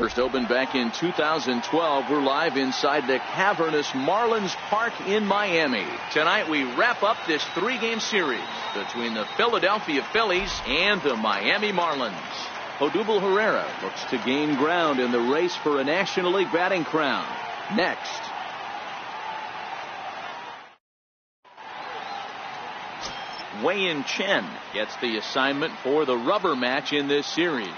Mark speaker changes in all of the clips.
Speaker 1: First opened back in 2012. We're live inside the cavernous Marlins Park in Miami. Tonight we wrap up this 3-game series between the Philadelphia Phillies and the Miami Marlins. Odubel Herrera looks to gain ground in the race for a National League batting crown. Next. Wei-Yin Chen gets the assignment for the rubber match in this series.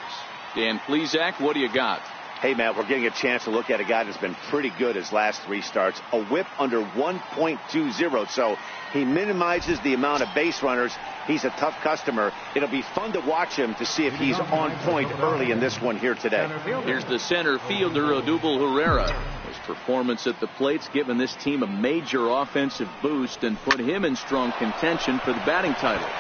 Speaker 1: Dan Plesac, what do you got?
Speaker 2: Hey, Matt, we're getting a chance to look at a guy that's been pretty good his last 3 starts. A whip under 1.20, so he minimizes the amount of base runners. He's a tough customer. It'll be fun to watch him to see if he's on point early in this one here today.
Speaker 1: Here's the center fielder, Odubel Herrera. His performance at the plate's given this team a major offensive boost and put him in strong contention for the batting title.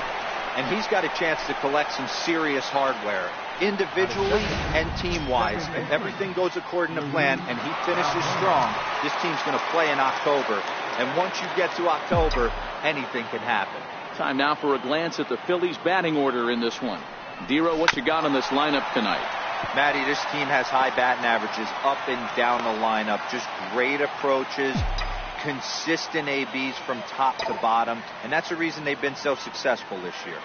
Speaker 3: And he's got a chance to collect some serious hardware, individually and team-wise. If everything goes according to plan and he finishes strong, this team's going to play in October. And once you get to October, anything can happen.
Speaker 1: Time now for a glance at the Phillies batting order in this one. Dero, what you got on this lineup tonight?
Speaker 3: Matty, this team has high batting averages up and down the lineup. Just great approaches, consistent ABs from top to bottom, and that's the reason they've been so successful this year.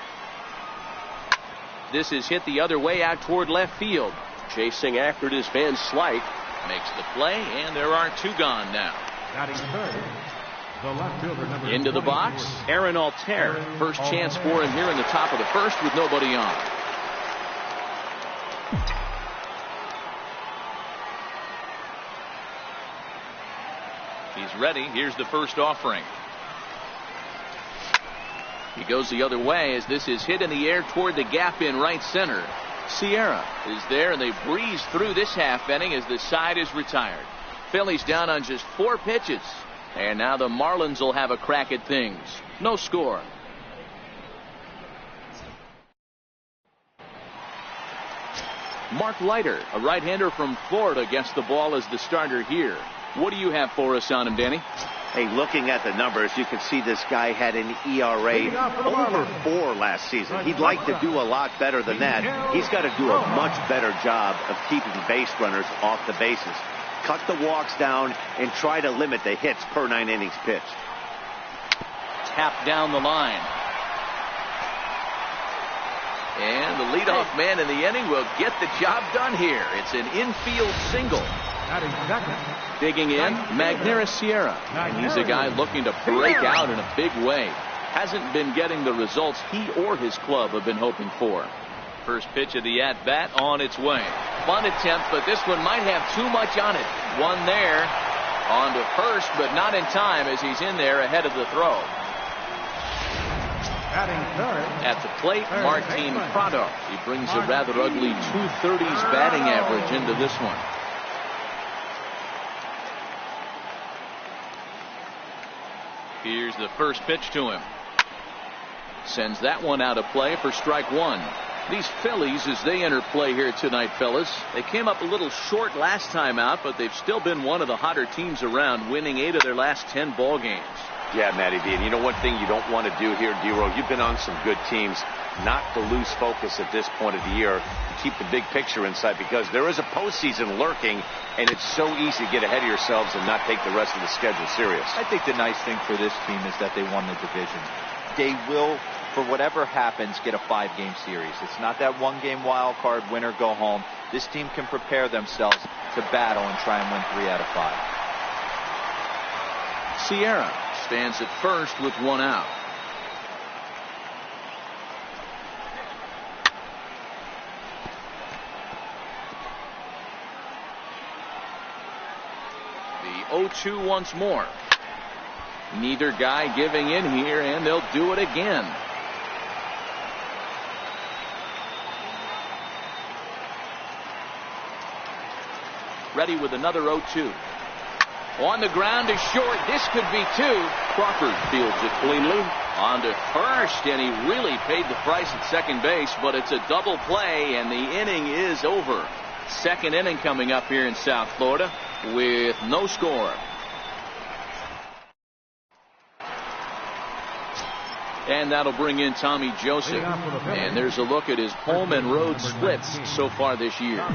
Speaker 1: This is hit the other way out toward left field. Chasing after it is Van Slyke. Makes the play, and there are 2 gone now. Into the box, Aaron Altair. First chance for him here in the top of the first with nobody on. He's ready. Here's the first offering. He goes the other way as this is hit in the air toward the gap in right center. Sierra is there, and they breeze through this half inning as the side is retired. Phillies down on just 4 pitches. And now the Marlins will have a crack at things. No score. Mark Leiter, a right-hander from Florida, gets the ball as the starter here. What do you have for us on him, Danny?
Speaker 2: Hey, looking at the numbers, you can see this guy had an ERA over 4 last season. He'd like to do a lot better than that. He's got to do a much better job of keeping base runners off the bases. Cut the walks down and try to limit the hits per 9 innings pitched.
Speaker 1: Tap down the line. And the leadoff man in the inning will get the job done here. It's an infield single. Digging in, Magneuris Sierra. And he's a guy looking to break out in a big way. Hasn't been getting the results he or his club have been hoping for. First pitch of the at-bat on its way. Bunt attempt, but this one might have too much on it. One there. On to first, but not in time as he's in there ahead of the throw. At the plate, Martin Prado. He brings a rather ugly 230s batting average into this one. Here's the first pitch to him. Sends that one out of play for strike 1. These Phillies, as they enter play here tonight, fellas, they came up a little short last time out, but they've still been one of the hotter teams around, winning 8 of their last 10 ball games.
Speaker 2: Yeah, Matty B. And you know one thing you don't want to do here, Dero, you've been on some good teams, not to lose focus at this point of the year. Keep the big picture inside because there is a postseason lurking, and it's so easy to get ahead of yourselves and not take the rest of the schedule serious.
Speaker 3: I think the nice thing for this team is that they won the division. They will, for whatever happens, get a 5-game series. It's not that 1-game wild card, win or go home. This team can prepare themselves to battle and try and win 3 out of 5.
Speaker 1: Sierra stands at first with 1 out. The 0-2 once more. Neither guy giving in here, and they'll do it again. Ready with another 0-2. On the ground is short. This could be 2. Crawford fields it cleanly. On to first, and he really paid the price at second base, but it's a double play, and the inning is over. Second inning coming up here in South Florida with no score. And that'll bring in Tommy Joseph. And there's a look at his home and road splits so far this year.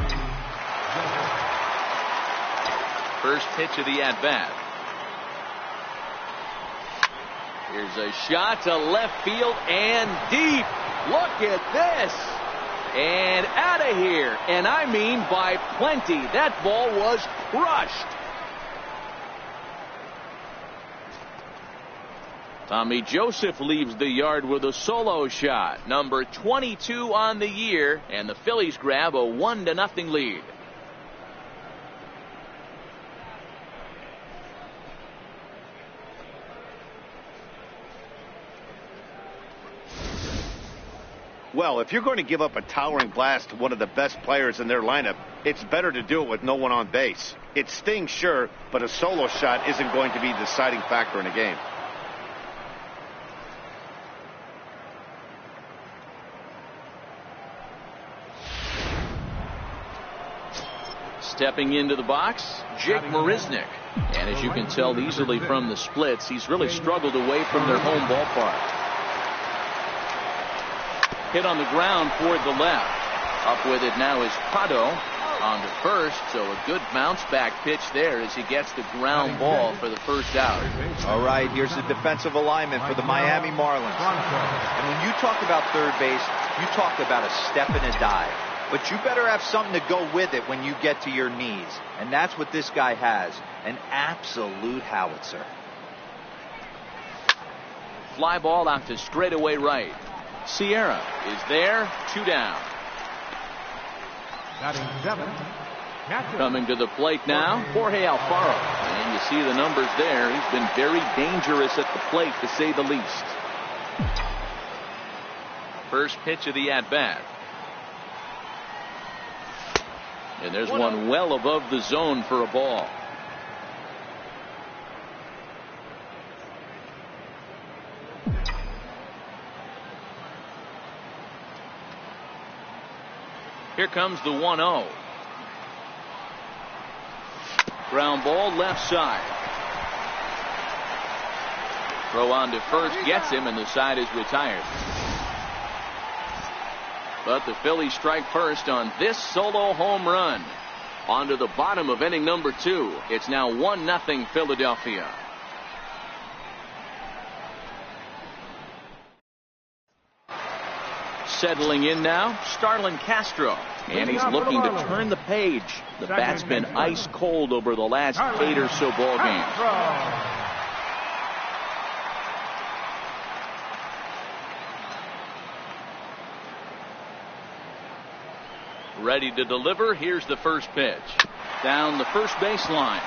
Speaker 1: First pitch of the at-bat. Here's a shot to left field and deep. Look at this. And out of here. And I mean by plenty. That ball was crushed. Tommy Joseph leaves the yard with a solo shot. Number 22 on the year. And the Phillies grab a 1-0 lead.
Speaker 2: Well, if you're going to give up a towering blast to one of the best players in their lineup, it's better to do it with no one on base. It stings, sure, but a solo shot isn't going to be the deciding factor in a game.
Speaker 1: Stepping into the box, Jake Marisnick. And as you can tell easily from the splits, he's really struggled away from their home ballpark. Hit on the ground toward the left. Up with it now is Prado on to first, so a good bounce back pitch there as he gets the ground ball for the first out.
Speaker 3: All right, here's the defensive alignment for the Miami Marlins. And when you talk about third base, you talk about a step and a dive. But you better have something to go with it when you get to your knees. And that's what this guy has, an absolute howitzer.
Speaker 1: Fly ball out to straightaway right. Sierra is there, 2 down. Coming to the plate now, Jorge Alfaro. And you see the numbers there. He's been very dangerous at the plate, to say the least. First pitch of the at-bat. And there's one well above the zone for a ball. Here comes the 1-0. Ground ball left side. Throw on to first gets him, and the side is retired. But the Phillies strike first on this solo home run. On to the bottom of inning number 2. It's now 1-0 Philadelphia. Settling in now, Starlin Castro. And he's looking to turn the page. The bat's been ice cold over the last 8 or so ball games. Ready to deliver. Here's the first pitch. Down the first baseline.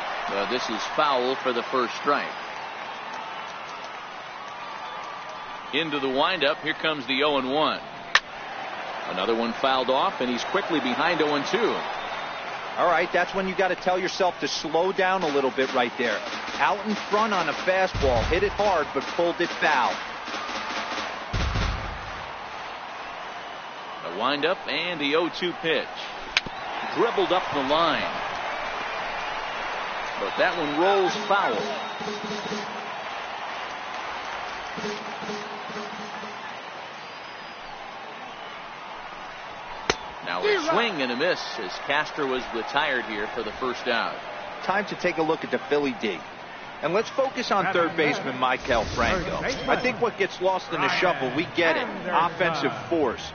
Speaker 1: This is foul for the first strike. Into the windup. Here comes the 0-1. Another one fouled off, and he's quickly behind 0-2.
Speaker 3: All right, that's when you got to tell yourself to slow down a little bit right there. Out in front on a fastball, hit it hard, but pulled it foul.
Speaker 1: The windup and the 0-2 pitch. Dribbled up the line. But that one rolls foul. Now a swing and a miss as Castro was retired here for the first out.
Speaker 3: Time to take a look at the Philly D. And let's focus on third baseman Maikel Franco. I think what gets lost in the shuffle, we get it, offensive force.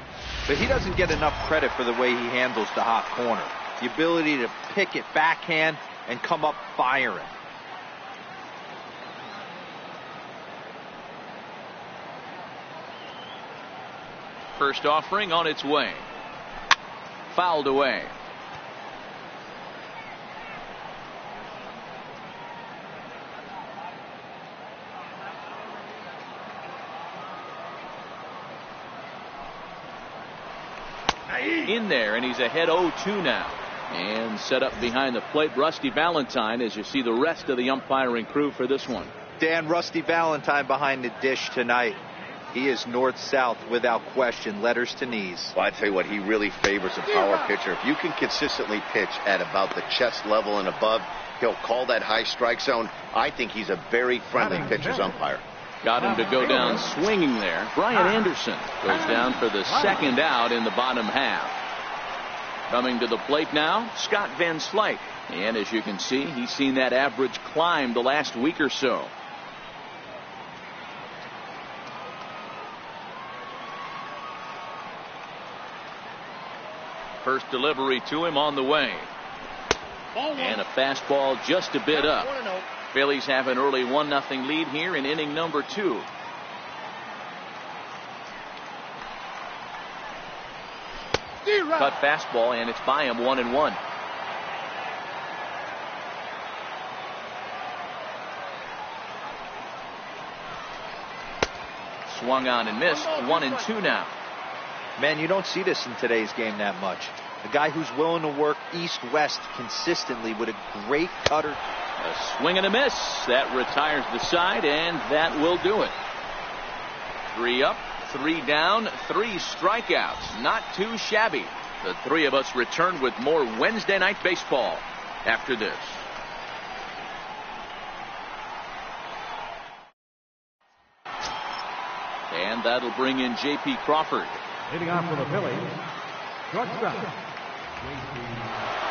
Speaker 3: But he doesn't get enough credit for the way he handles the hot corner. The ability to pick it backhand and come up firing.
Speaker 1: First offering on its way. Fouled away. In there, and he's ahead 0-2 now. And set up behind the plate, Rusty Valentine, as you see the rest of the umpiring crew for this one.
Speaker 3: Dan, Rusty Valentine behind the dish tonight. He is north-south without question, letters to knees.
Speaker 2: Well, I tell you what, he really favors a power pitcher. If you can consistently pitch at about the chest level and above, he'll call that high strike zone. I think he's a very friendly pitcher's umpire.
Speaker 1: Got him to go down swinging there. Brian Anderson goes down for the second out in the bottom half. Coming to the plate now, Scott Van Slyke. And as you can see, he's seen that average climb the last week or so. First delivery to him on the way. And a fastball just a bit up. Phillies have an early 1-0 lead here in inning number 2. Cut fastball, and it's by him 1-1. Swung on and missed. 1-2 now.
Speaker 3: Man, you don't see this in today's game that much. A guy who's willing to work east-west consistently with a great cutter.
Speaker 1: A swing and a miss. That retires the side, and that will do it. 3 up, 3 down, 3 strikeouts. Not too shabby. The three of us return with more Wednesday night baseball after this. And that'll bring in J.P. Crawford.
Speaker 4: Hitting off for the Phillies, shortstop, J.P.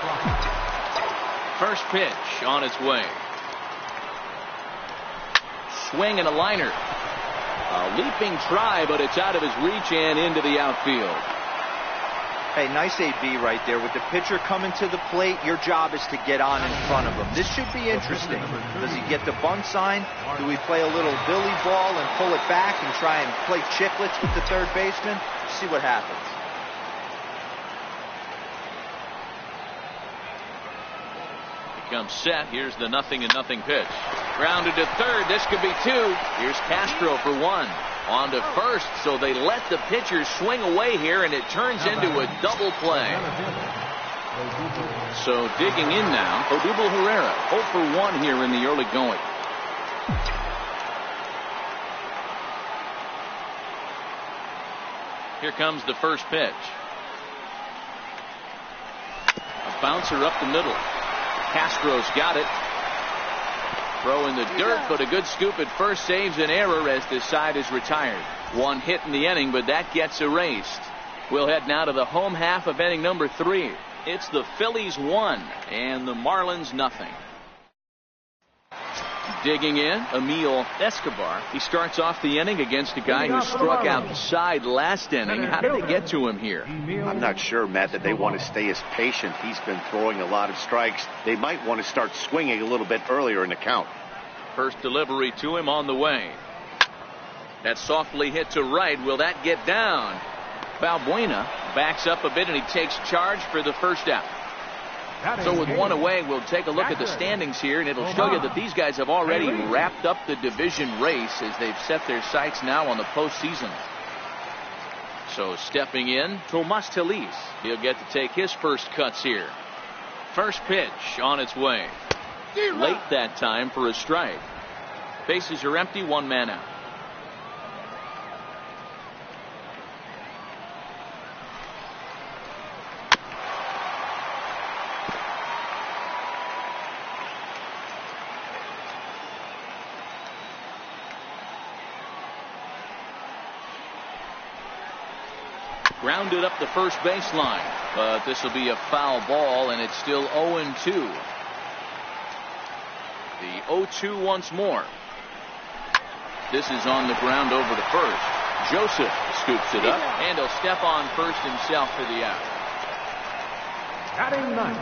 Speaker 4: Crawford.
Speaker 1: First pitch on its way. Swing and a liner. A leaping try, but it's out of his reach and into the outfield.
Speaker 3: Hey, nice AB right there. With the pitcher coming to the plate, your job is to get on in front of him. This should be interesting. Does he get the bunt sign? Do we play a little billy ball and pull it back and try and play chicklets with the third baseman? See what happens.
Speaker 1: He comes set. Here's the 0-0 pitch. Grounded to third. This could be 2. Here's Castro for 1. On to first, so they let the pitcher swing away here, and it turns into a double play. So digging in now, Odubel Herrera, 0 for 1 here in the early going. Here comes the first pitch. A bouncer up the middle. Castro's got it. Throw in the dirt, but a good scoop at first saves an error as this side is retired. 1 hit in the inning, but that gets erased. We'll head now to the home half of inning number 3. It's the Phillies 1 and the Marlins 0. Digging in, Emil Escobar. He starts off the inning against a guy who struck outside last inning. How did they get to him here?
Speaker 2: I'm not sure, Matt, that they want to stay as patient. He's been throwing a lot of strikes. They might want to start swinging a little bit earlier in the count.
Speaker 1: First delivery to him on the way. That softly hit to right. Will that get down? Balbuena backs up a bit, and he takes charge for the first out. So with 1 away, we'll take a look at the standings here, and it'll show you that these guys have already wrapped up the division race as they've set their sights now on the postseason. So stepping in, Tomas Telis. He'll get to take his first cuts here. First pitch on its way. Late that time for a strike. Bases are empty, 1 man out. Grounded up the first baseline, but this will be a foul ball, and it's still 0-2. The 0-2 once more. This is on the ground over to first. Joseph scoops it up, and he'll step on first himself for the out.
Speaker 4: Batting 9th,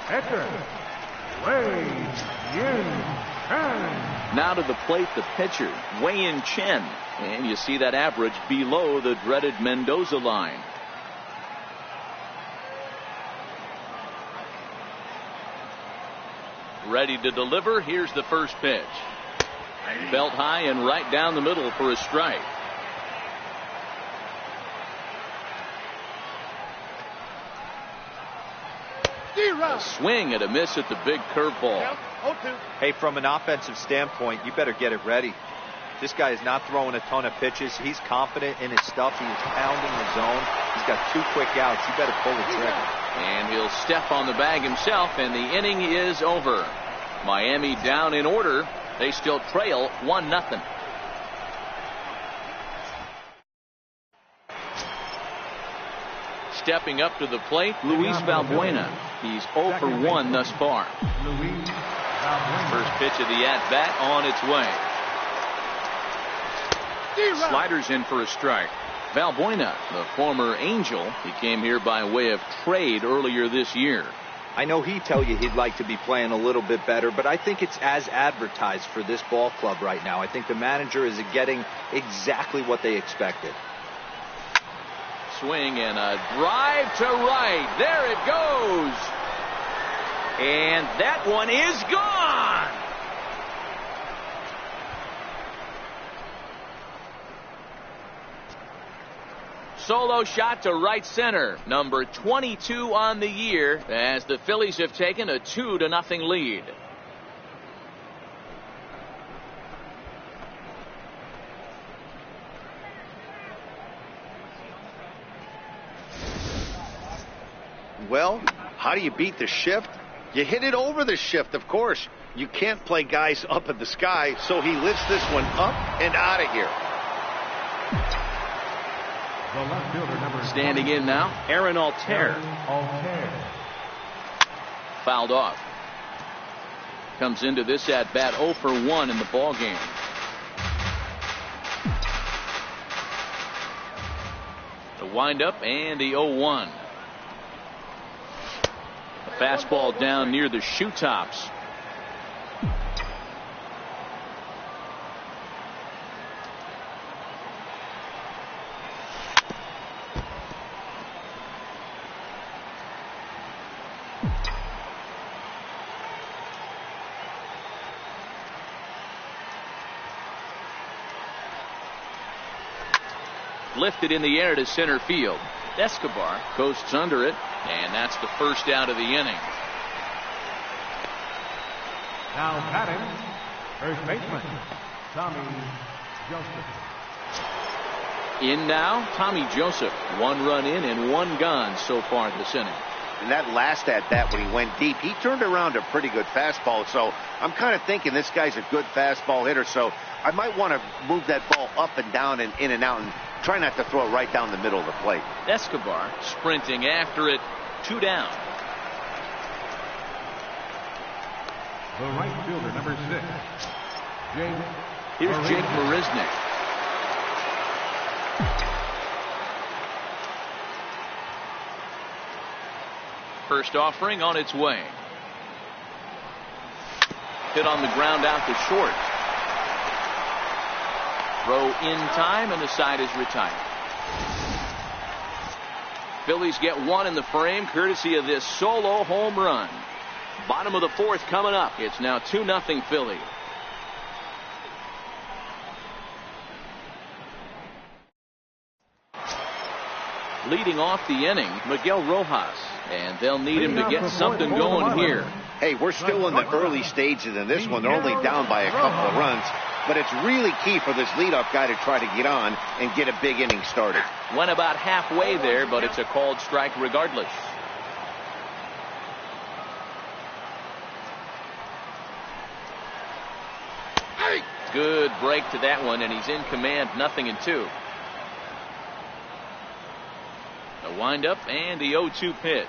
Speaker 4: pitcher, Wei-Yin Chen.
Speaker 1: Now to the plate, the pitcher, Wei-Yin Chen. And you see that average below the dreaded Mendoza line. Ready to deliver. Here's the first pitch. Belt high and right down the middle for a strike. A swing and a miss at the big curveball.
Speaker 3: Hey, from an offensive standpoint, you better get it ready. This guy is not throwing a ton of pitches. He's confident in his stuff. He is pounding the zone. He's got 2 quick outs. You better pull the trigger.
Speaker 1: And he'll step on the bag himself, and the inning is over. Miami down in order. They still trail 1-0. stepping up to the plate, Luis Valbuena. He's 0 for 1 thus far. First pitch of the at-bat on its way. Sliders in for a strike. Valbuena, the former Angel, he came here by way of trade earlier this year.
Speaker 3: I know he'd tell you he'd like to be playing a little bit better, but I think it's as advertised for this ball club right now. I think the manager is getting exactly what they expected.
Speaker 1: Swing and a drive to right. There it goes. And that one is gone. Solo shot to right center. Number 22 on the year as the Phillies have taken a 2-0 lead.
Speaker 2: Well, how do you beat the shift? You hit it over the shift, of course. You can't play guys up in the sky, so he lifts this one up and out of here.
Speaker 1: Standing in now, Aaron Altair. Fouled off. Comes into this at bat 0 for 1 in the ball game. The windup and the 0-1. A fastball down near the shoe tops. Lifted in the air to center field. Escobar coasts under it, and that's the first out of the inning.
Speaker 4: Now batting, first baseman, Tommy Joseph.
Speaker 1: In now, Tommy Joseph. 1 run in and 1 gone so far this inning.
Speaker 2: And that last at bat when he went deep, he turned around a pretty good fastball. So I'm kind of thinking this guy's a good fastball hitter. So I might want to move that ball up and down and in and out and try not to throw it right down the middle of the plate.
Speaker 1: Escobar sprinting after it. 2 down.
Speaker 4: The right fielder, number 6, Jake.
Speaker 1: Here's Jake Marisnick. First offering on its way. Hit on the ground out to short. Throw in time, and the side is retired. Phillies get 1 in the frame courtesy of this solo home run. Bottom of the 4th coming up. It's now 2-0 Philly. Leading off the inning, Miguel Rojas. And they'll need him to get something going here.
Speaker 2: Hey, we're still in the early stages in this one. They're only down by a couple of runs. But it's really key for this leadoff guy to try to get on and get a big inning started.
Speaker 1: Went about halfway there, but it's a called strike regardless. Good break to that one, and he's in command, 0-2. The windup and the 0-2 pitch.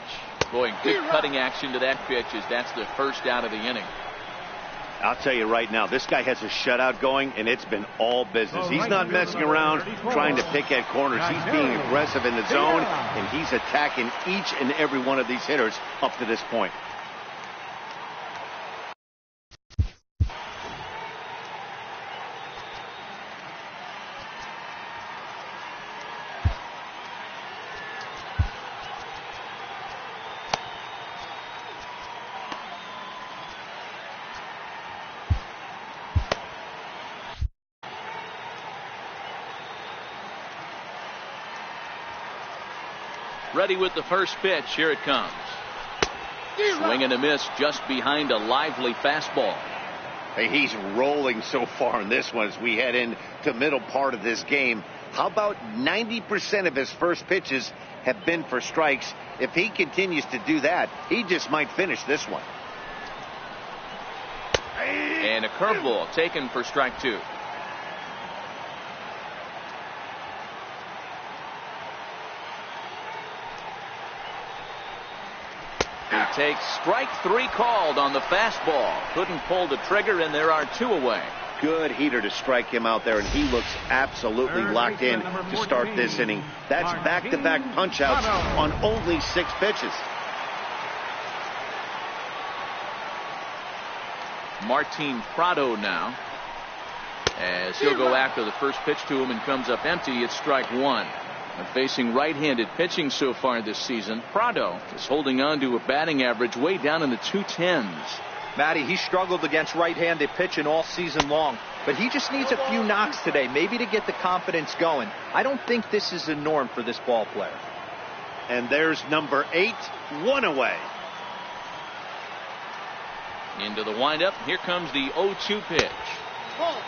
Speaker 1: Boy, good cutting action to that pitch as that's the first out of the inning.
Speaker 2: I'll tell you right now, this guy has a shutout going, and it's been all business. He's not messing around trying to pick at corners. He's being aggressive in the zone, and he's attacking each and every one of these hitters up to this point.
Speaker 1: Ready with the first pitch. Here it comes. Swing and a miss just behind a lively fastball.
Speaker 2: Hey, he's rolling so far in this one as we head into the middle part of this game. How about 90% of his first pitches have been for strikes? If he continues to do that, he just might finish this one.
Speaker 1: And a curveball taken for strike 2. takes strike 3 called on the fastball. Couldn't pull the trigger, and there are 2 away.
Speaker 2: Good heater to strike him out there, and he looks absolutely locked in to start this inning. That's back-to-back punch-outs on only 6 pitches.
Speaker 1: Martin Prado now, as he'll go after the first pitch to him and comes up empty. It's strike 1. And facing right-handed pitching so far this season, Prado is holding on to a batting average way down in the 210s.
Speaker 3: Matty, he struggled against right-handed pitching all season long, but he just needs a few knocks today, maybe to get the confidence going. I don't think this is the norm for this ball player.
Speaker 2: And there's number 8, 1 away.
Speaker 1: Into the windup. Here comes the 0-2 pitch.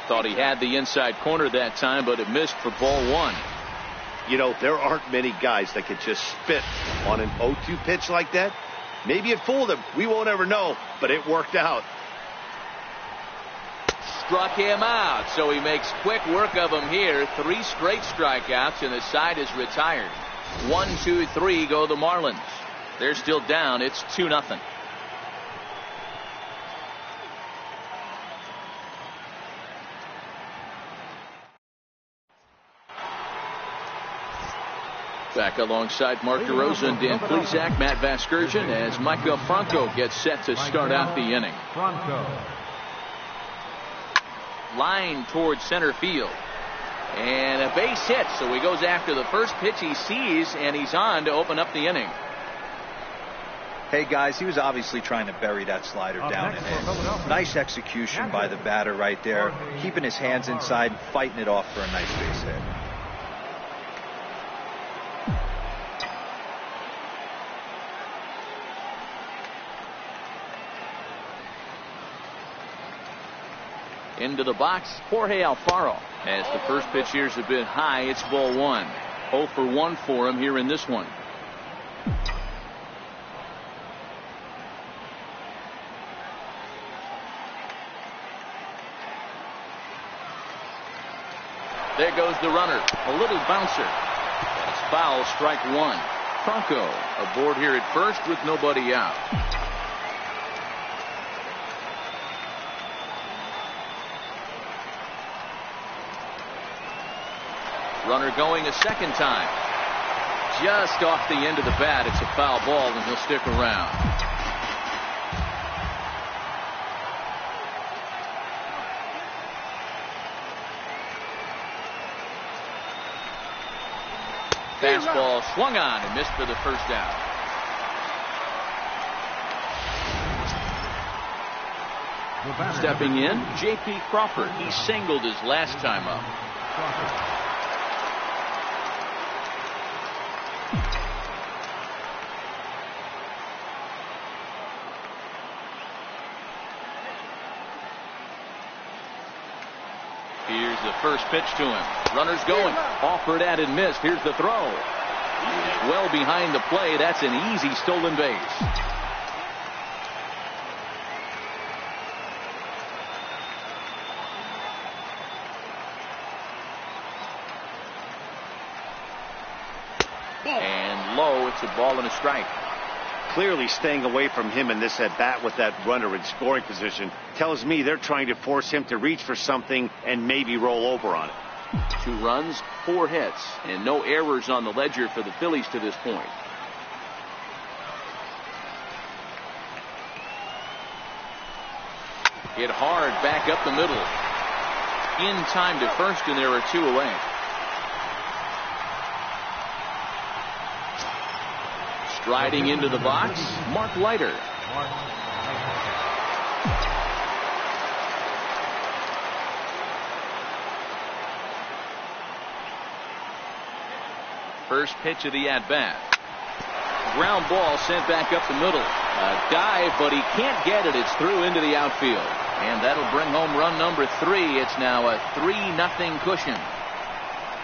Speaker 1: Thought he had the inside corner that time, but it missed for ball 1.
Speaker 2: You know, there aren't many guys that could just spit on an 0-2 pitch like that. Maybe it fooled him. We won't ever know, but it worked out.
Speaker 1: Struck him out, so he makes quick work of him here. 3 straight strikeouts, and the side is retired. 1, 2, 3 go the Marlins. They're still down. It's 2-0. Back alongside Mark DeRosa and Dan Plesac, Matt Vasgersian, as Michael Franco gets set to start out the inning. Line towards center field. And a base hit, so he goes after the first pitch he sees, and he's on to open up the inning.
Speaker 3: Hey, guys, he was obviously trying to bury that slider down and in. Nice execution by the batter right there, keeping his hands inside and fighting it off for a nice base hit.
Speaker 1: Into the box, Jorge Alfaro. As the first pitch here's a bit high, it's ball 1. 0 for 1 for him here in this one. There goes the runner. A little bouncer. That's foul, strike 1. Franco aboard here at first with nobody out. Runner going a second time. Just off the end of the bat. It's a foul ball, and he'll stick around. Fastball swung on and missed for the first out. Stepping in, J.P. Crawford. He singled his last time up. Here's the first pitch to him. Runner's going. Offered at and missed. Here's the throw. Well behind the play. That's an easy stolen base. And low. It's a ball and a strike.
Speaker 2: Clearly staying away from him in this at-bat with that runner in scoring position tells me they're trying to force him to reach for something and maybe roll over on it.
Speaker 1: 2 runs, 4 hits, and no errors on the ledger for the Phillies to this point. Hit hard back up the middle. In time to first, and there are 2 away. Striding into the box, Mark Leiter. First pitch of the at-bat. Ground ball sent back up the middle. A dive, but he can't get it. It's through into the outfield. And that'll bring home run number 3. It's now a 3-0 cushion.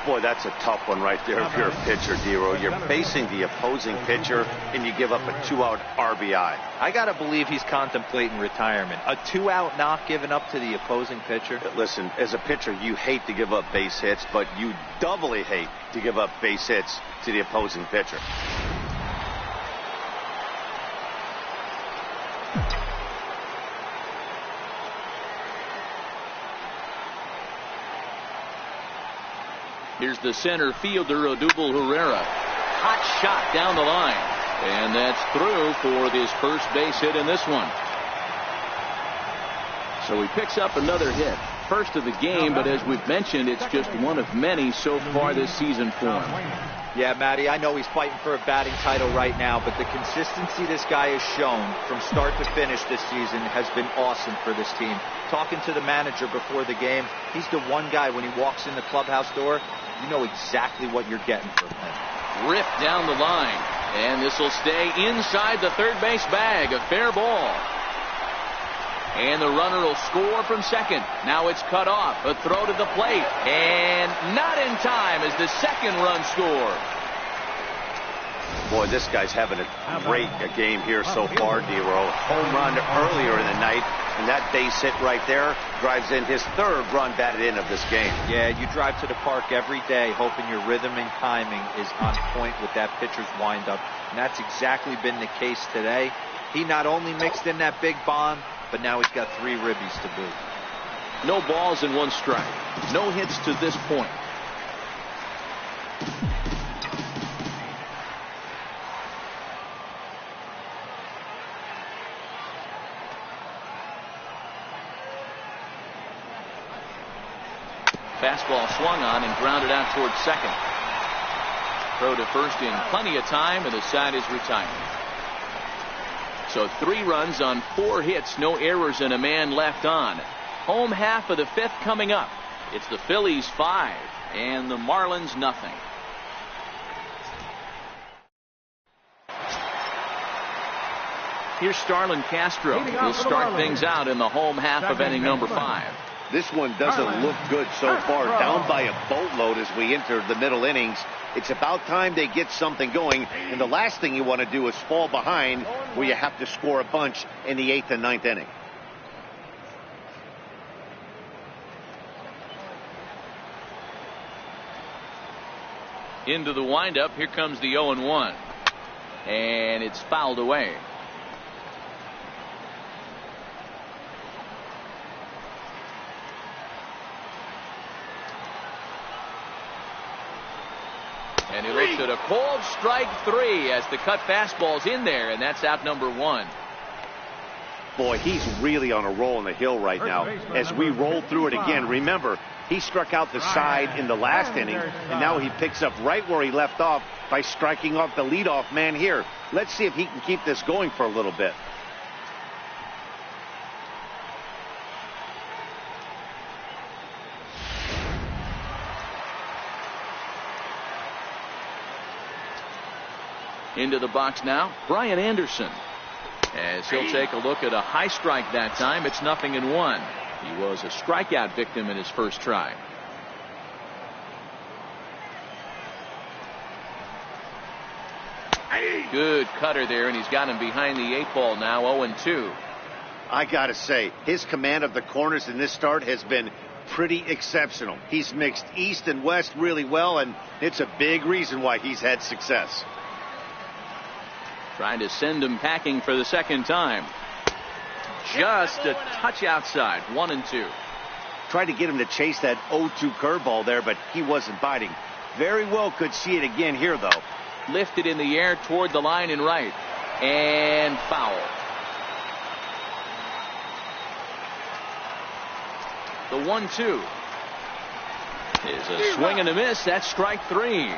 Speaker 2: Boy, that's a tough one right there if you're a pitcher, Dero. You're facing the opposing pitcher, and you give up a 2-out RBI.
Speaker 3: I got to believe he's contemplating retirement. A 2-out knock given up to the opposing pitcher.
Speaker 2: Listen, as a pitcher, you hate to give up base hits, but you doubly hate to give up base hits to the opposing pitcher.
Speaker 1: Here's the center fielder, Odubel Herrera. Hot shot down the line. And that's through for his first base hit in this one. So he picks up another hit. First of the game, but as we've mentioned, it's just one of many so far this season for him.
Speaker 3: Yeah, Matty, I know he's fighting for a batting title right now, but the consistency this guy has shown from start to finish this season has been awesome for this team. Talking to the manager before the game, he's the one guy when he walks in the clubhouse door, you know exactly what you're getting from him.
Speaker 1: Ripped down the line, and this will stay inside the third base bag. A fair ball. And the runner will score from second. Now it's cut off. A throw to the plate. And not in time as the second run scores.
Speaker 2: Boy, this guy's having a great game here so far, D-Roll. Home run earlier in the night, and that base hit right there drives in his third run batted in of this game.
Speaker 3: Yeah, you drive to the park every day hoping your rhythm and timing is on point with that pitcher's windup, and that's exactly been the case today. He not only mixed in that big bomb, but now he's got 3 ribbies to boot.
Speaker 1: No balls and 1 strike. No hits to this point. Fastball swung on and grounded out towards second. Throw to first in plenty of time, and the side is retired. So 3 runs on 4 hits, no errors, and a man left on. Home half of the 5th coming up. It's the Phillies 5 and the Marlins nothing. Here's Starlin Castro. He'll start things out in the home half of inning number 5.
Speaker 2: This one doesn't look good so far. Down by a boatload as we enter the middle innings. It's about time they get something going, and the last thing you want to do is fall behind where you have to score a bunch in the 8th and 9th inning.
Speaker 1: Into the windup. Here comes the 0-1. And it's fouled away. And he looks at a cold strike 3 as the cut fastball's in there, and that's out number 1.
Speaker 2: Boy, he's really on a roll on the hill right now. As we roll through it again, remember, he struck out the side in the last inning, and now he picks up right where he left off by striking off the leadoff man here. Let's see if he can keep this going for a little bit.
Speaker 1: Into the box now, Brian Anderson. As he'll take a look at a high strike that time. It's 0-1. He was a strikeout victim in his first try. Good cutter there, and he's got him behind the 8 ball now. 0-2.
Speaker 2: I gotta say, his command of the corners in this start has been pretty exceptional. He's mixed east and west really well, and it's a big reason why he's had success.
Speaker 1: Trying to send him packing for the second time. Just a touch outside. 1-2.
Speaker 2: Tried to get him to chase that 0-2 curveball there, but he wasn't biting. Very well could see it again here, though.
Speaker 1: Lifted in the air toward the line and right. And foul. The 1-2 is a swing and a miss. That's strike 3.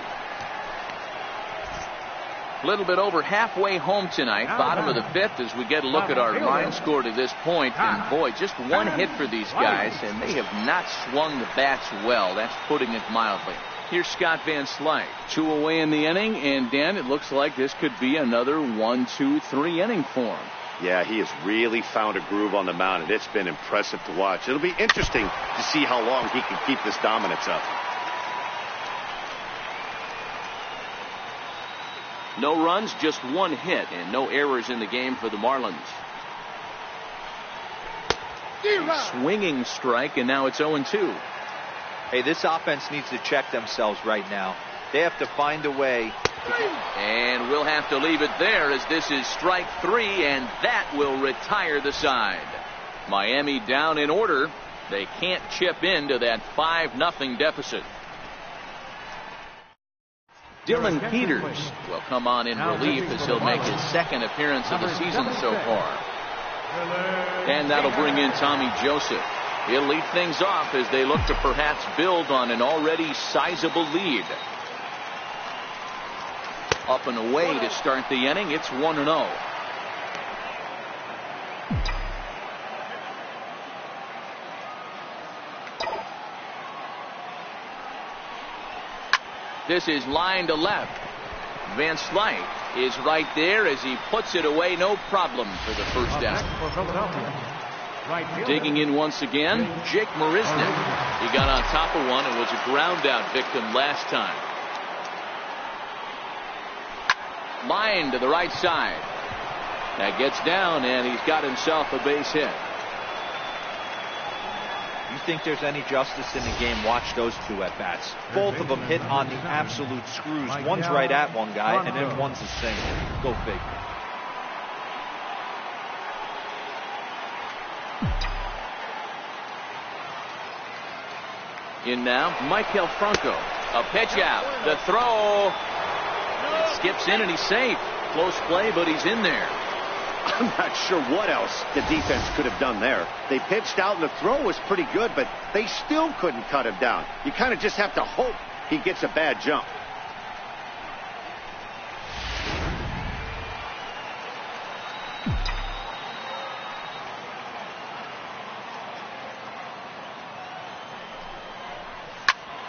Speaker 1: A little bit over halfway home tonight, bottom of the 5th, as we get a look at our line score to this point. And boy, just 1 hit for these guys, and they have not swung the bats well. That's putting it mildly. Here's Scott Van Slyke. 2 away in the inning, and Dan, it looks like this could be another 1, 2, 3 inning for him.
Speaker 2: Yeah, he has really found a groove on the mound, and it's been impressive to watch. It'll be interesting to see how long he can keep this dominance up.
Speaker 1: No runs, just 1 hit, and no errors in the game for the Marlins. Swinging strike, and now it's 0-2.
Speaker 3: Hey, this offense needs to check themselves right now. They have to find a way.
Speaker 1: And we'll have to leave it there, as this is strike 3, and that will retire the side. Miami down in order. They can't chip into that 5-0 deficit. Dylan Peters will come on in relief as he'll make his second appearance of the season so far. And that'll bring in Tommy Joseph. He'll lead things off as they look to perhaps build on an already sizable lead. Up and away to start the inning. It's 1-0. This is line to left. Van Slyke is right there as he puts it away. No problem for the first out. Digging in once again, Jake Marisnick. He got on top of one and was a ground out victim last time. Line to the right side. That gets down and he's got himself a base hit.
Speaker 3: You think there's any justice in the game? Watch those two at bats. Both of them hit on the absolute screws. One's right at one guy, and then one's a single. Go big.
Speaker 1: In now, Michael Franco. A pitch out. The throw. It skips in and he's safe. Close play, but he's in there.
Speaker 2: I'm not sure what else the defense could have done there. They pitched out and the throw was pretty good, but they still couldn't cut him down. You kind of just have to hope he gets a bad jump.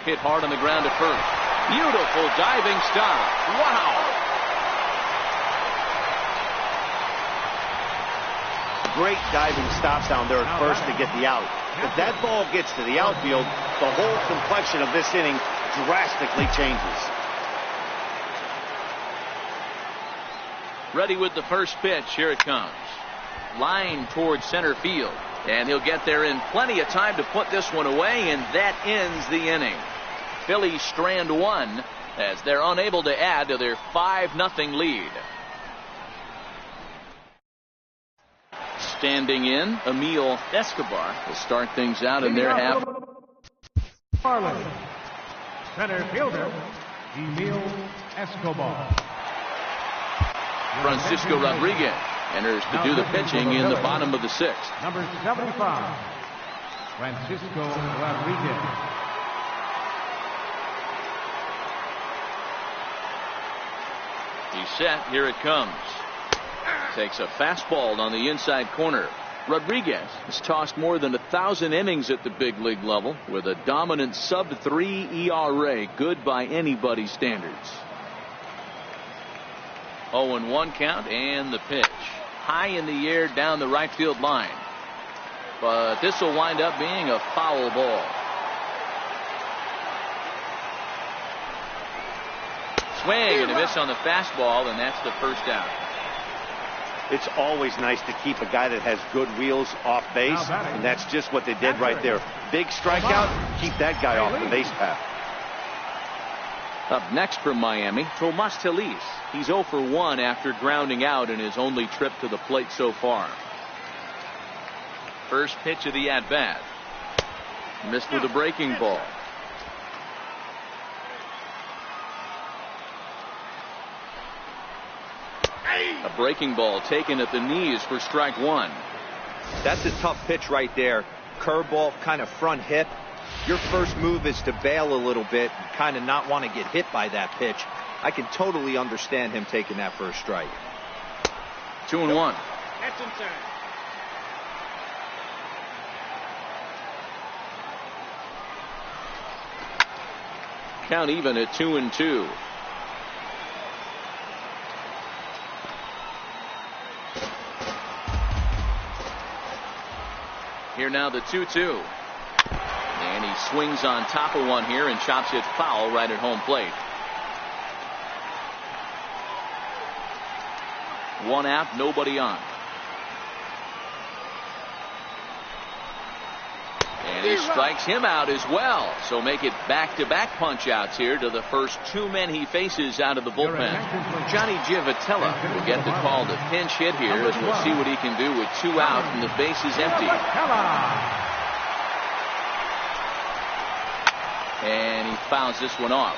Speaker 1: Hit hard on the ground at first. Beautiful diving stop. Wow.
Speaker 2: Great diving stop down there at first to get the out. If that ball gets to the outfield, the whole complexion of this inning drastically changes.
Speaker 1: Ready with the first pitch. Here it comes. Line towards center field. And he'll get there in plenty of time to put this one away, and that ends the inning. Phillies strand one as they're unable to add to their 5-0 lead. Standing in, Emil Escobar will start things out in their half.
Speaker 4: Marlins. Center fielder, Emil Escobar.
Speaker 1: Francisco Rodriguez enters to do the pitching in the bottom of the sixth.
Speaker 4: Number 75, Francisco Rodriguez.
Speaker 1: He's set. Here it comes. Takes a fastball on the inside corner. Rodriguez has tossed more than 1,000 innings at the big league level with a dominant sub-3 ERA. Good by anybody's standards. 0-1 count and the pitch. High in the air down the right field line. But this will wind up being a foul ball. Swing and a miss on the fastball, and that's the first out.
Speaker 2: It's always nice to keep a guy that has good wheels off base, and that's just what they did right there. Big strikeout, keep that guy off the base path.
Speaker 1: Up next from Miami, Tomas Telis. He's 0 for 1 after grounding out in his only trip to the plate so far. First pitch of the at-bat. Missed with a breaking ball. A breaking ball taken at the knees for strike one.
Speaker 3: That's a tough pitch right there. Curveball, kind of front hip. Your first move is to bail a little bit, kind of not want to get hit by that pitch. I can totally understand him taking that for a strike.
Speaker 1: 2-1.
Speaker 5: That's inside.
Speaker 1: Count even at 2-2. Here now the 2-2. And he swings on top of one here and chops it foul right at home plate. One out, nobody on. And he strikes him out as well. So make it back-to-back punch-outs here to the first two men he faces out of the bullpen. Johnny Giavotella will get the call to pinch hit here as we'll see what he can do with 2 out and the base is empty. And he fouls this one off.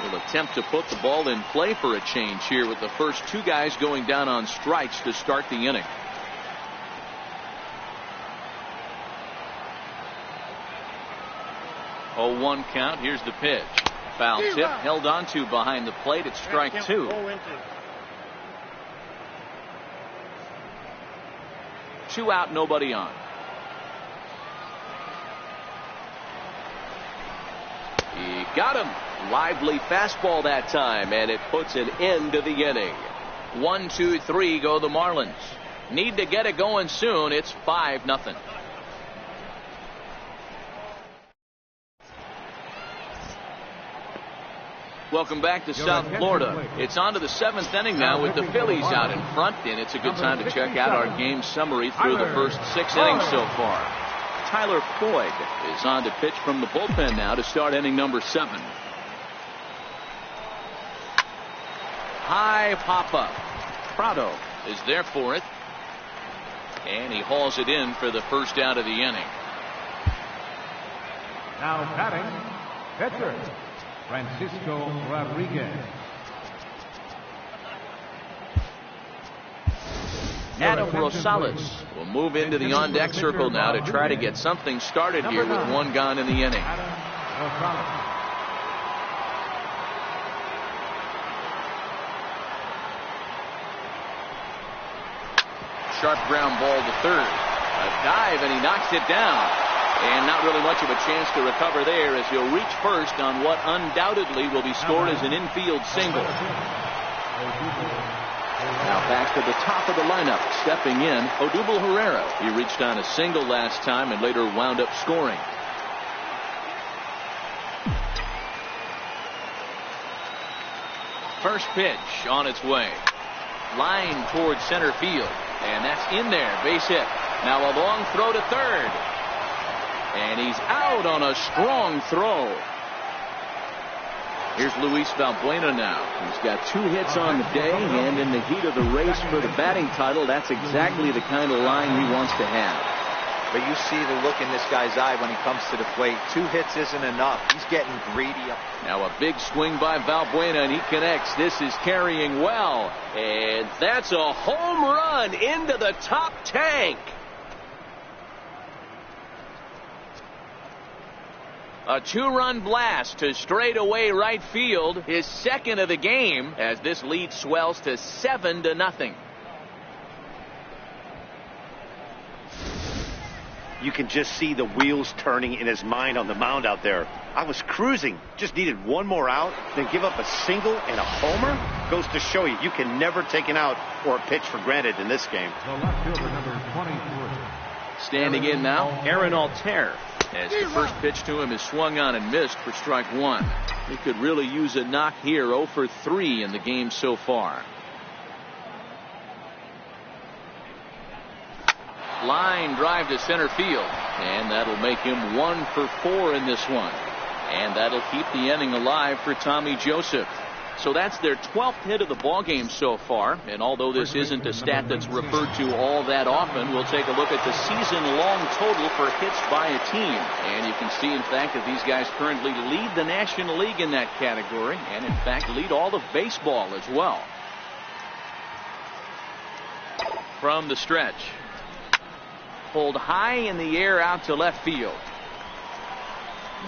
Speaker 1: Will attempt to put the ball in play for a change here with the first two guys going down on strikes to start the inning. Oh, 1 count. Here's the pitch. Foul tip, held on to behind the plate. It's strike 2. 2 out, nobody on. He got him. Lively fastball that time, and it puts an end to the inning. 1, 2, 3 go the Marlins. Need to get it going soon. It's 5-0. Welcome back to South Florida. It's on to the 7th inning now with the Phillies out in front, and it's a good time to check out our game summary through the first 6 innings so far. Tyler Floyd is on to pitch from the bullpen now to start inning number 7. High pop-up. Prado is there for it, and he hauls it in for the first out of the inning.
Speaker 4: Now batting, pitcher Francisco Rodriguez.
Speaker 1: Adam Rosales will move into the on-deck circle now to try to get something started here with 1 gone in the inning. Sharp ground ball to third. A dive, and he knocks it down. And not really much of a chance to recover there as he'll reach first on what undoubtedly will be scored as an infield single. Now back to the top of the lineup. Stepping in, Odubel Herrera. He reached on a single last time and later wound up scoring. First pitch on its way. Line towards center field. And that's in there. Base hit. Now a long throw to third. And he's out on a strong throw. Here's Luis Valbuena now. He's got 2 hits on the day, and in the heat of the race for the batting title, that's exactly the kind of line he wants to have.
Speaker 3: But you see the look in this guy's eye when he comes to the plate. 2 hits isn't enough. He's getting greedy.
Speaker 1: Now a big swing by Valbuena, and he connects. This is carrying well. And that's a home run into the top tank. A 2-run blast to straightaway right field, his second of the game, as this lead swells to 7-0.
Speaker 2: You can just see the wheels turning in his mind on the mound out there. I was cruising, just needed 1 more out, then give up a single and a homer. Goes to show you can never take an out or a pitch for granted in this game.
Speaker 4: The left fielder, number 23.
Speaker 1: Standing in now, Aaron Altair. As the first pitch to him is swung on and missed for strike 1. He could really use a knock here. 0 for 3 in the game so far. Line drive to center field, and that'll make him 1 for 4 in this one. And that'll keep the inning alive for Tommy Joseph. So that's their 12th hit of the ballgame so far. And although this isn't a stat that's referred to all that often, we'll take a look at the season-long total for hits by a team. And you can see, in fact, that these guys currently lead the National League in that category, and in fact lead all of baseball as well. From the stretch. Pulled high in the air out to left field.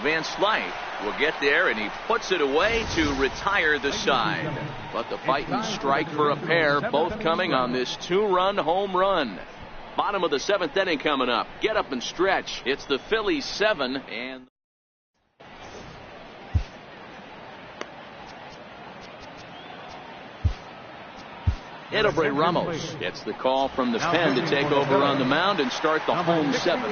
Speaker 1: Van Slyke will get there, and he puts it away to retire the side. But the fight and strike for a pair, both coming on this 2-run home run. Bottom of the 7th inning coming up. Get up and stretch. It's the Phillies 7 and Edobrey Ramos gets the call from the pen to take over on the mound and start the home 7.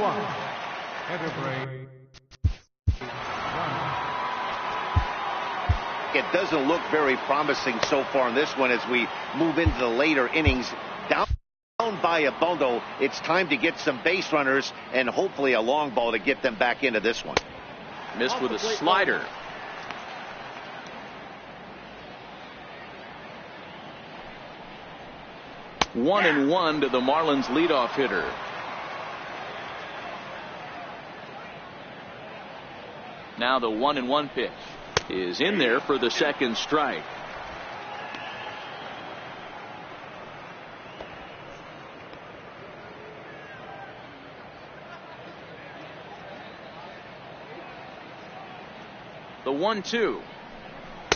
Speaker 2: It doesn't look very promising so far in this one as we move into the later innings. Down by a bundle, it's time to get some base runners and hopefully a long ball to get them back into this one.
Speaker 1: Missed with a slider. One and one to the Marlins leadoff hitter. Now the 1-1 pitch. is in there for the second strike. The 1-2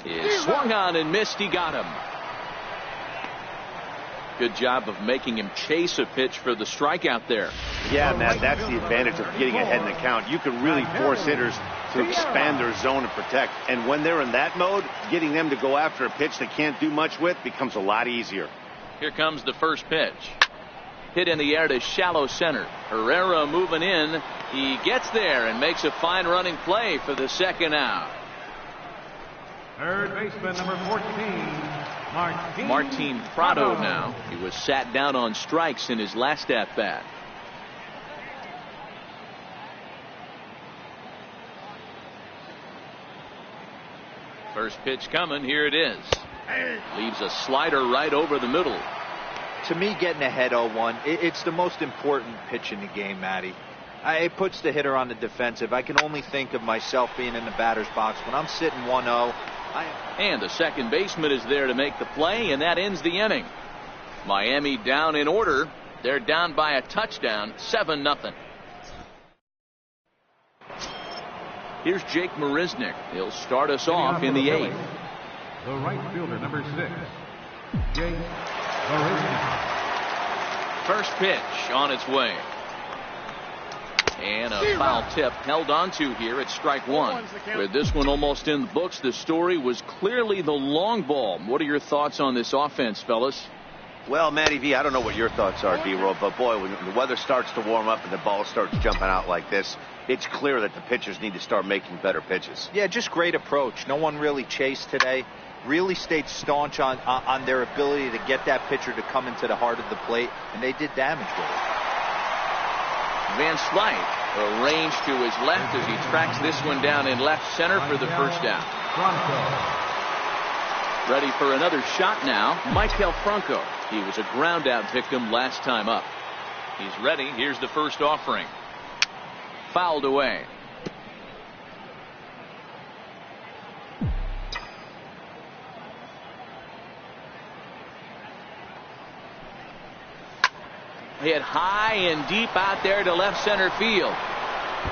Speaker 1: is swung on and missed. He got him. Good job of making him chase a pitch for the strikeout there.
Speaker 2: Yeah, Matt, that's the advantage of getting ahead in the count. You can really force hitters to expand their zone and protect. And when they're in that mode, getting them to go after a pitch they can't do much with becomes a lot easier.
Speaker 1: Here comes the first pitch. Hit in the air to shallow center. Herrera moving in. He gets there and makes a fine running play for the second out.
Speaker 4: Third baseman, number 14,
Speaker 1: Martin Prado now. He was sat down on strikes in his last at-bat. First pitch coming. Here it is. Leaves a slider right over the middle.
Speaker 3: To me, getting ahead 0-1, it's the most important pitch in the game, Matty. It puts the hitter on the defensive. I can only think of myself being in the batter's box. When I'm sitting 1-0,
Speaker 1: and the second baseman is there to make the play, and that ends the inning. Miami down in order. They're down by a touchdown, 7-0. Here's Jake Marisnick. He'll start us off in the 8th.
Speaker 4: The right fielder, number 6, Jake Marisnick.
Speaker 1: First pitch on its way. And a foul tip held on to here at strike one. With this one almost in the books, the story was clearly the long ball. What are your thoughts on this offense, fellas?
Speaker 2: Well, Matty V, I don't know what your thoughts are, D-Roll, but boy, when the weather starts to warm up and the ball starts jumping out like this, it's clear that the pitchers need to start making better pitches.
Speaker 3: Yeah, just great approach. No one really chased today. Really stayed staunch on their ability to get that pitcher to come into the heart of the plate, and they did damage with it.
Speaker 1: Van Slyke arranged to his left as he tracks this one down in left center for the first down. Ready for another shot now, Maikel Franco. He was a ground out victim last time up. He's ready. Here's the first offering. Fouled away. Hit high and deep out there to left center field.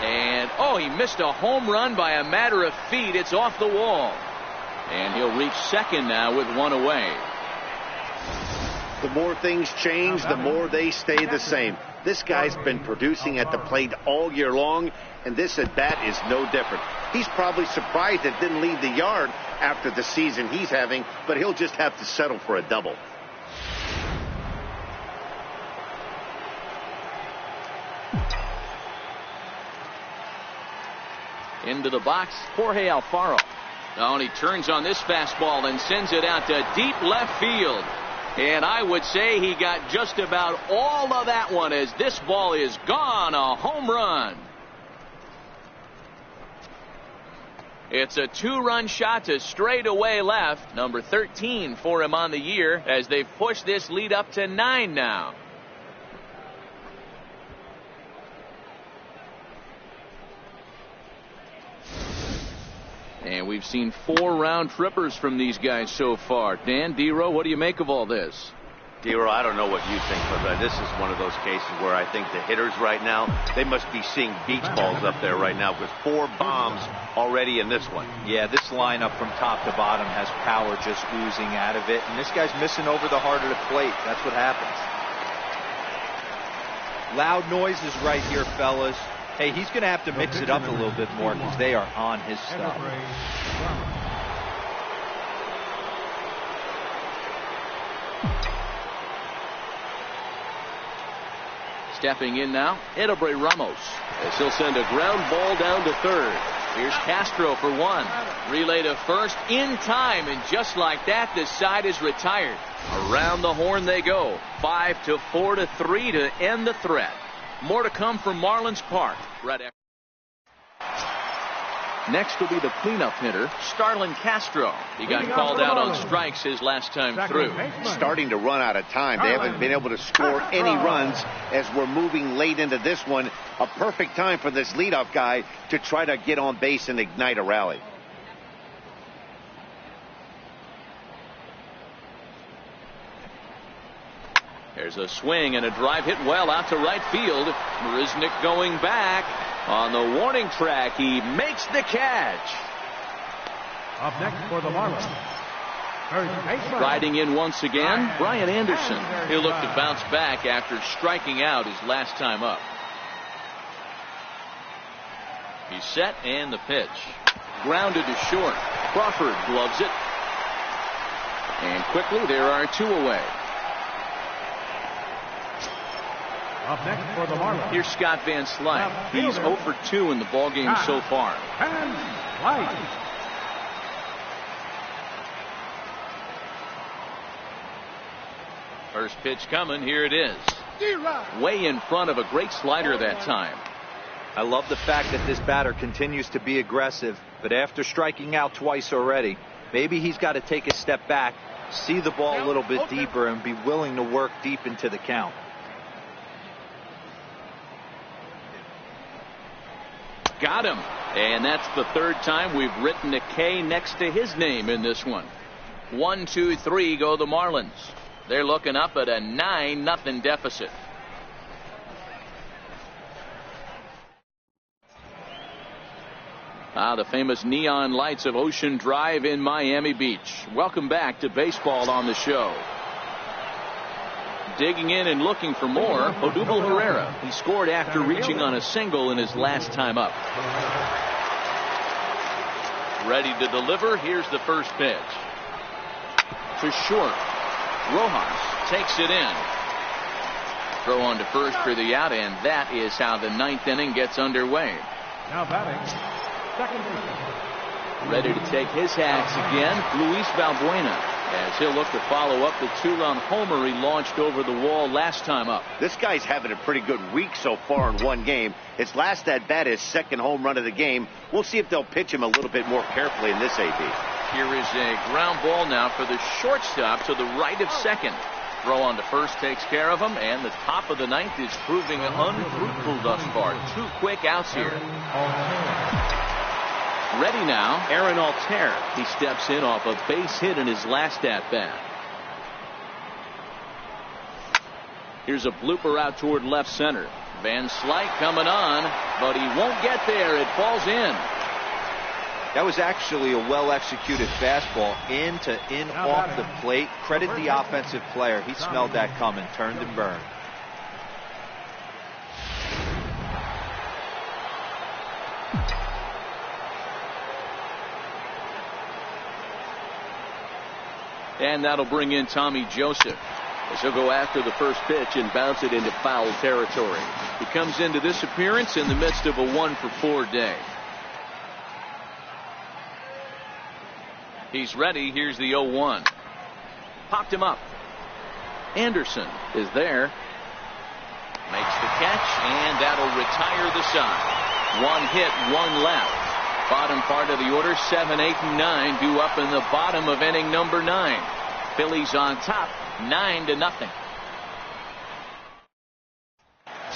Speaker 1: And, oh, he missed a home run by a matter of feet. It's off the wall. And he'll reach second now with one away.
Speaker 2: The more things change, the more they stay the same. This guy's been producing at the plate all year long, and this at-bat is no different. He's probably surprised it didn't leave the yard after the season he's having, but he'll just have to settle for a double.
Speaker 1: Into the box, Jorge Alfaro. Oh, and he turns on this fastball and sends it out to deep left field. And I would say he got just about all of that one as this ball is gone. A home run. It's a two-run shot to straightaway left. Number 13 for him on the year as they've pushed this lead up to 9 now. And we've seen 4 round trippers from these guys so far. Dan, D-Row, what do you make of all this?
Speaker 2: D-Row, I don't know what you think, but this is one of those cases where I think the hitters right now, they must be seeing beach balls up there right now with 4 bombs already in this one.
Speaker 3: Yeah, this lineup from top to bottom has power just oozing out of it. And this guy's missing over the heart of the plate. That's what happens. Loud noises right here, fellas. Hey, he's going to have to mix it up a little bit more because they are on his stuff.
Speaker 1: Stepping in now, Edobre Ramos, as he'll send a ground ball down to third. Here's Castro for one. Relay to first in time, and just like that, the side is retired. Around the horn they go. 5-4-3 to end the threat. More to come from Marlins Park. Right after. Next will be the cleanup hitter, Starlin Castro. He got called out on strikes his last time through.
Speaker 2: Starting to run out of time. They haven't been able to score any runs as we're moving late into this one. A perfect time for this leadoff guy to try to get on base and ignite a rally.
Speaker 1: There's a swing and a drive hit well out to right field. Marisnick going back on the warning track. He makes the catch.
Speaker 4: Up next for the Marlins,
Speaker 1: Riding in once again, Brian Anderson. He'll look to bounce back after striking out his last time up. He's set and the pitch. Grounded to short. Crawford gloves it. And quickly there are 2 away.
Speaker 4: up next for the Marlins.
Speaker 1: Here's Scott Van Slyke. He's 0 for 2 in the ballgame so far.
Speaker 4: Van Slyke.
Speaker 1: First pitch coming. Here it is. Way in front of a great slider that time.
Speaker 3: I love the fact that this batter continues to be aggressive, but after striking out twice already, maybe he's got to take a step back, see the ball a little bit deeper, and be willing to work deep into the count.
Speaker 1: Got him. And that's the 3rd time we've written a K next to his name in this one. 1, 2, 3 go the Marlins. They're looking up at a 9-0 deficit. The famous neon lights of Ocean Drive in Miami Beach. Welcome back to baseball on the show. Digging in and looking for more, Odubel Herrera. He scored after reaching on a single in his last time up. Ready to deliver. Here's the first pitch. To short. Rojas takes it in. Throw on to first for the out, and that is how the 9th inning gets underway.
Speaker 4: Now batting, second baseman.
Speaker 1: Ready to take his hacks again, Luis Valbuena, as he'll look to follow up the 2-run homer he launched over the wall last time up.
Speaker 2: This guy's having a pretty good week so far in one game. His last at bat, his 2nd home run of the game. We'll see if they'll pitch him a little bit more carefully in this AB.
Speaker 1: Here is a ground ball now for the shortstop to the right of second. Throw on to first takes care of him, and the top of the 9th is proving unfruitful thus far. 2 quick outs here. Ready now, Aaron Altair. He steps in off a base hit in his last at bat. Here's a blooper out toward left center. Van Slyke coming on, but he won't get there. It falls in.
Speaker 3: That was actually a well-executed fastball in off the plate. Credit the offensive player. He smelled that coming, turned and burned.
Speaker 1: And that'll bring in Tommy Joseph, as he'll go after the first pitch and bounce it into foul territory. He comes into this appearance in the midst of a 1 for 4 day. He's ready. Here's the 0-1. Popped him up. Anderson is there. Makes the catch, and that'll retire the side. 1 hit, 1 left. Bottom part of the order, 7, 8, and 9 due up in the bottom of inning number 9. Phillies on top, 9-0.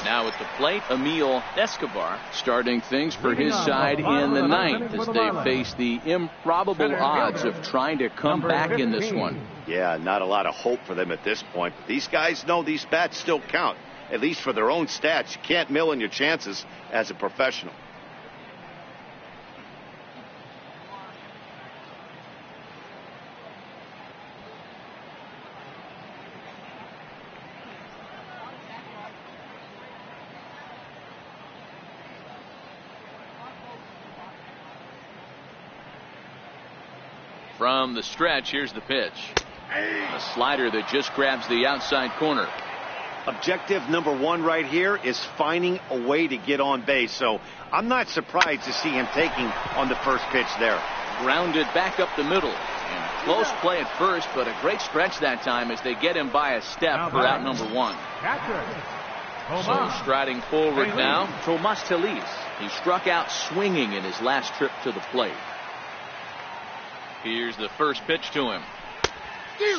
Speaker 1: Now at the plate, Emil Escobar starting things for his side in the 9th as they face the improbable odds of trying to come back in this one.
Speaker 2: Yeah, not a lot of hope for them at this point. These guys know these bats still count, at least for their own stats. You can't mill in your chances as a professional.
Speaker 1: From the stretch, here's the pitch. A slider that just grabs the outside corner.
Speaker 2: Objective number 1 right here is finding a way to get on base. So I'm not surprised to see him taking on the first pitch there.
Speaker 1: Grounded back up the middle. And close play at first, but a great stretch that time as they get him by a step for out number 1. So striding forward now, Tomas Telis. He struck out swinging in his last trip to the plate. Here's the first pitch to him.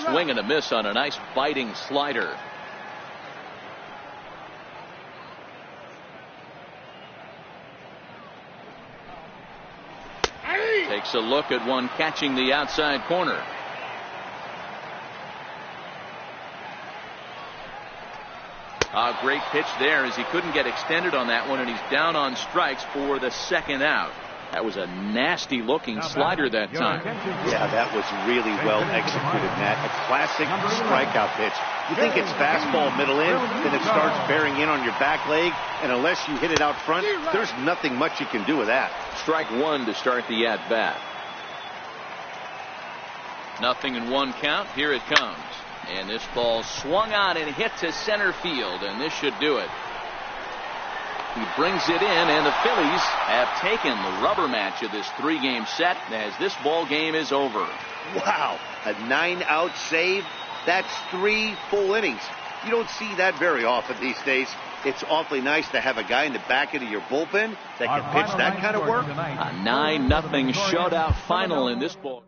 Speaker 1: Swing and a miss on a nice biting slider. Takes a look at one catching the outside corner. A great pitch there as he couldn't get extended on that one, and he's down on strikes for the second out. That was a nasty looking slider that time.
Speaker 2: Yeah, that was really well executed, Matt. A classic strikeout pitch. You think it's fastball middle in, then it starts bearing in on your back leg, and unless you hit it out front, there's nothing much you can do with that.
Speaker 1: Strike one to start the at bat. 0-1 count. Here it comes. And this ball swung on and hit to center field, and this should do it. He brings it in, and the Phillies have taken the rubber match of this 3-game set as this ball game is over.
Speaker 2: Wow, a 9-out save. That's 3 full innings. You don't see that very often these days. It's awfully nice to have a guy in the back end of your bullpen that can pitch that kind of work.
Speaker 1: A 9-0 shutout final in this ball.